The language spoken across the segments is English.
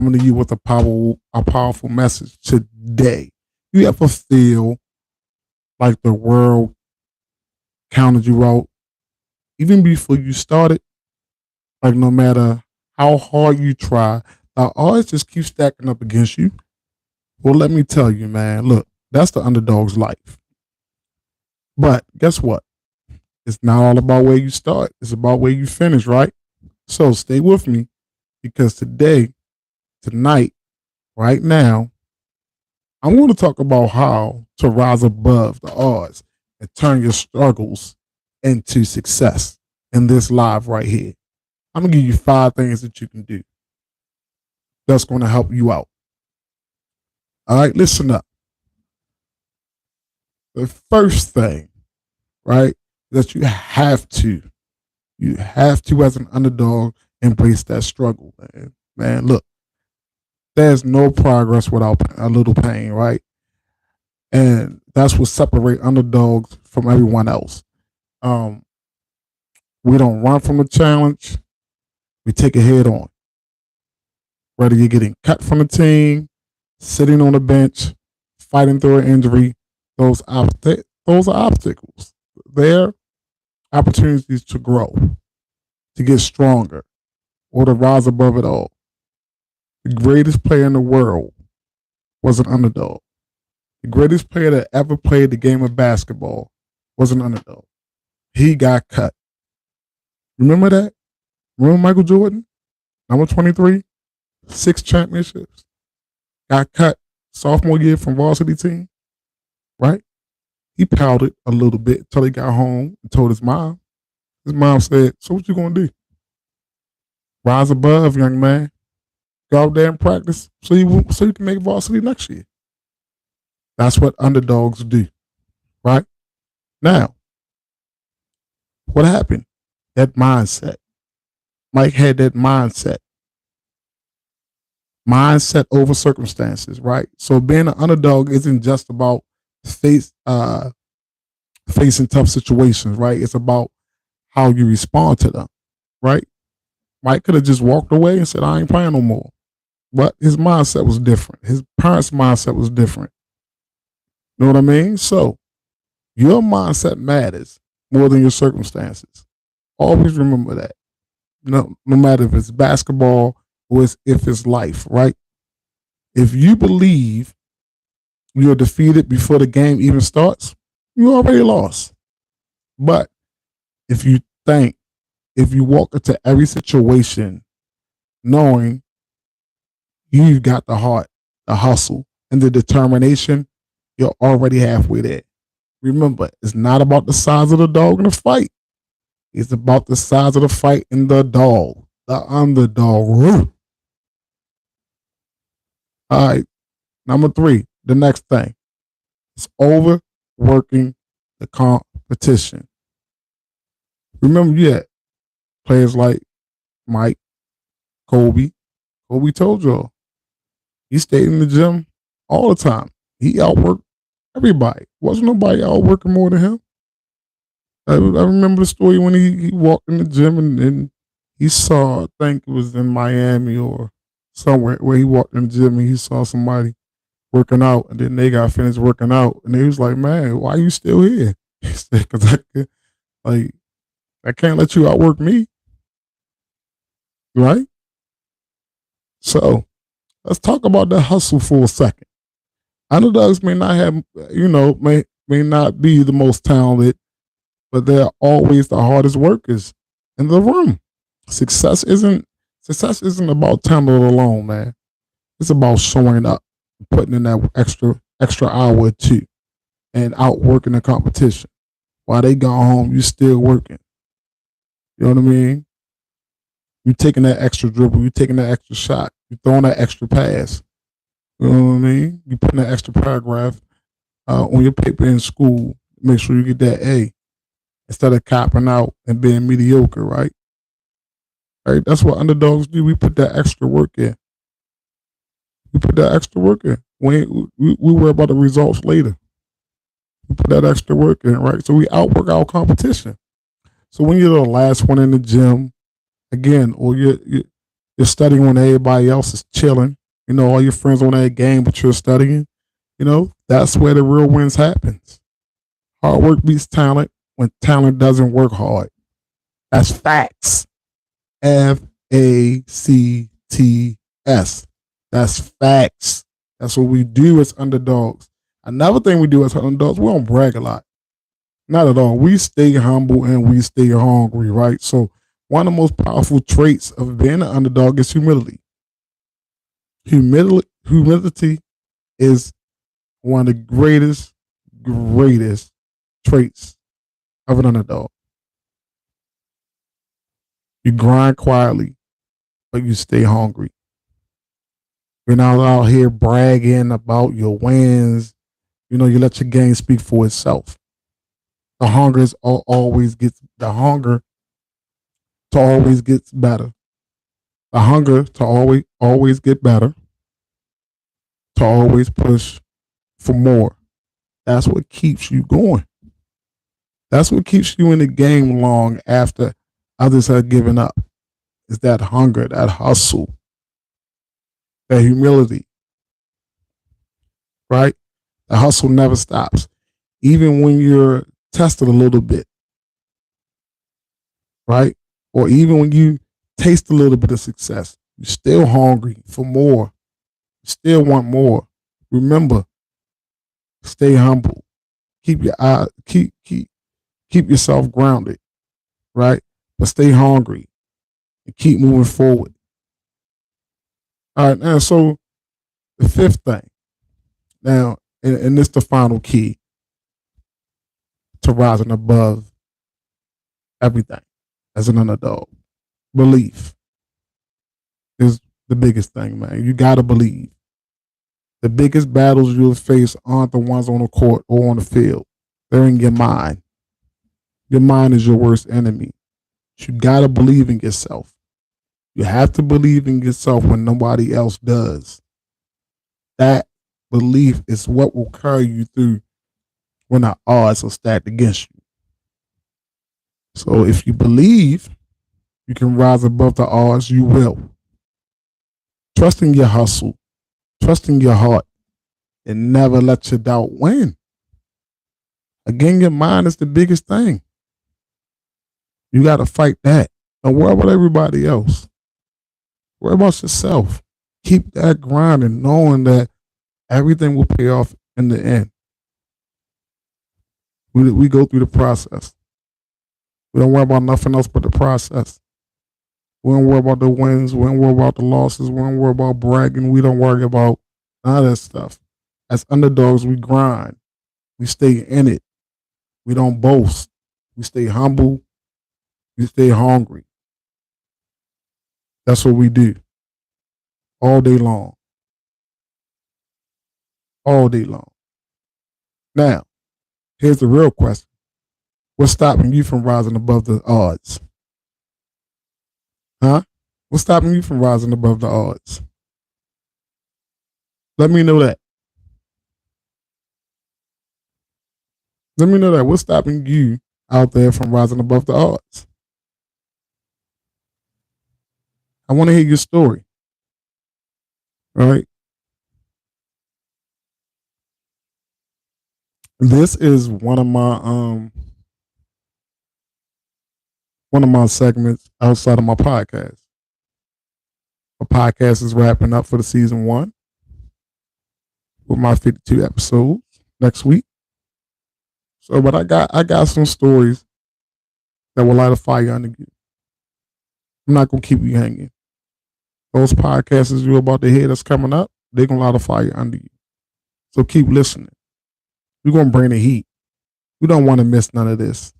coming to you with a powerful message today. You ever feel like the world counted you out even before you started? Like no matter how hard you try, the odds just keep stacking up against you. Well, let me tell you, man. Look, that's the underdog's life. But guess what? It's not all about where you start. It's about where you finish, right? So stay with me because today, tonight, right now, I'm going to talk about how to rise above the odds and turn your struggles into success in this live right here. I'm going to give you 5 things that you can do that's going to help you out. All right, listen up. The first thing, right, that you have to as an underdog embrace that struggle, man. Man, look, there's no progress without a little pain, right? And that's what separates underdogs from everyone else. Um, we don't run from a challenge; we take it head on. Whether you're getting cut from the team, sitting on the bench, fighting through an injury, those are obstacles. They're opportunities to grow, to get stronger, or to rise above it all. The greatest player in the world was an underdog. The greatest player that ever played the game of basketball was an underdog. He got cut. Remember that? Remember Michael Jordan, number 23, 6 championships, got cut sophomore year from varsity team, right? He pouted a little bit until he got home and told his mom. His mom said, "So what you gonna do? Rise above, young man. Go out there and practice so you can make varsity next year." That's what underdogs do, right? Now, what happened? That mindset. Mike had that mindset. Mindset over circumstances, right? So being an underdog isn't just about face facing tough situations, right? It's about how you respond to them, right? Mike could have just walked away and said, "I ain't playing no more." But his mindset was different. His parents' mindset was different. You know what I mean? So your mindset matters more than your circumstances. Always remember that. No matter if it's basketball or if it's life, right? If you believe you're defeated before the game even starts, you already lost. But if you think, if you walk into every situation knowing you've got the heart, the hustle, and the determination, you're already halfway there. Remember, it's not about the size of the dog in the fight. It's about the size of the fight in the dog, the underdog. All right, number 3, the next thing is overworking the competition. Remember, yeah, players like Mike, Kobe. Kobe told y'all he stayed in the gym all the time. He outworked everybody. Wasn't nobody outworking more than him. I remember the story when he walked in the gym and he saw, I think it was in Miami or somewhere, where he walked in the gym and he saw somebody working out, and then they got finished working out, and he was like, "Man, why are you still here?" He said, "Because like I can't let you outwork me, right?" So let's talk about the hustle for a second. Underdogs may not have, may not be the most talented, but they're always the hardest workers in the room. Success isn't success isn't about talent alone, man. It's about showing up, putting in that extra hour or two, and outworking the competition. While they go home, you still working. You know what I mean? You taking that extra dribble, you taking that extra shot, you throwing that extra pass. You know what I mean? You putting that extra paragraph on your paper in school. Make sure you get that A instead of copping out and being mediocre, right? Right? That's what underdogs do. We put that extra work in. We put that extra work in. We worry about the results later. We put that extra work in, right? So we outwork our competition. So when you're the last one in the gym, again, or you're You're studying when everybody else is chilling. All your friends on that game, but you're studying. That's where the real wins happens. Hard work beats talent when talent doesn't work hard. That's facts. FACTS. That's facts. That's what we do as underdogs. Another thing we do as underdogs, we don't brag a lot. Not at all. We stay humble and we stay hungry, right? So one of the most powerful traits of being an underdog is humility. Humility is one of the greatest traits of an underdog. You grind quietly, but you stay hungry. You're not out here bragging about your wins. You let your game speak for itself. The hunger to always gets better. The hunger to always get better. To always push for more. That's what keeps you going. That's what keeps you in the game long after others have given up. Is that hunger, that hustle, that humility, right? The hustle never stops. Even when you're tested a little bit, right? Or even when you taste a little bit of success, you're still hungry for more. You still want more. Remember, stay humble. Keep your eye, keep yourself grounded, right? But stay hungry and keep moving forward. All right, now so the fifth thing. Now, and this the final key to rising above everything as an underdog. Belief is the biggest thing, man. You gotta believe. The biggest battles you'll face aren't the ones on the court or on the field. They're in your mind. Your mind is your worst enemy. You gotta believe in yourself. You have to believe in yourself when nobody else does. That belief is what will carry you through when the odds are stacked against you. So if you believe you can rise above the odds, you will. Trust in your hustle, trust in your heart, and never let your doubt win. Again, your mind is the biggest thing. You got to fight that. Don't worry about everybody else. Worry about yourself. Keep that grinding, knowing that everything will pay off in the end. We go through the process. We don't worry about nothing else but the process. We don't worry about the wins. We don't worry about the losses. We don't worry about bragging. We don't worry about none of that stuff. As underdogs, we grind. We stay in it. We don't boast. We stay humble. We stay hungry. That's what we do. All day long. All day long. Now, here's the real question. What's stopping you from rising above the odds? Huh? What's stopping you from rising above the odds? Let me know that. Let me know that. What's stopping you out there from rising above the odds? I want to hear your story. All right. This is one of my segments outside of my podcast. My podcast is wrapping up for the season 1 with my 52 episodes next week. So, but I got some stories that will light a fire under you. I'm not gonna keep you hanging. Those podcasts you're about to hear that's coming up, they're gonna light a fire under you. So keep listening. We're gonna bring the heat. We don't want to miss none of this.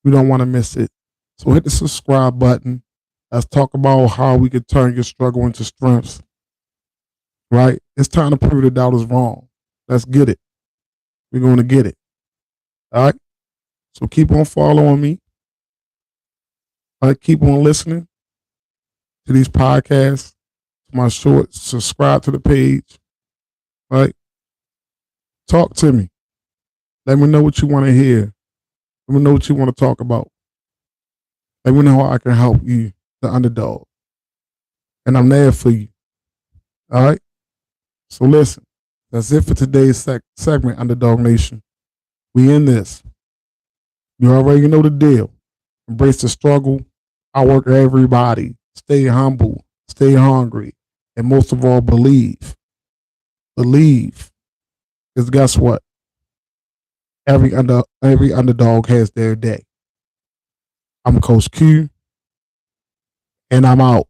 We don't want to miss it. So hit the subscribe button. Let's talk about how we can turn your struggle into strengths. Right? It's time to prove the doubters wrong. Let's get it. We're going to get it. All right? So keep on following me. All right? Keep on listening to these podcasts, to my shorts. Subscribe to the page. All right? Talk to me. Let me know what you want to hear. Let me know what you want to talk about. Let me know how I can help you, the underdog. and I'm there for you. All right. So listen, that's it for today's segment, Underdog Nation. We in this. You already know the deal. Embrace the struggle. Outwork everybody. Stay humble. Stay hungry. And most of all, believe. Believe. Because guess what? Every underdog has their day. I'm Coach Q, and I'm out.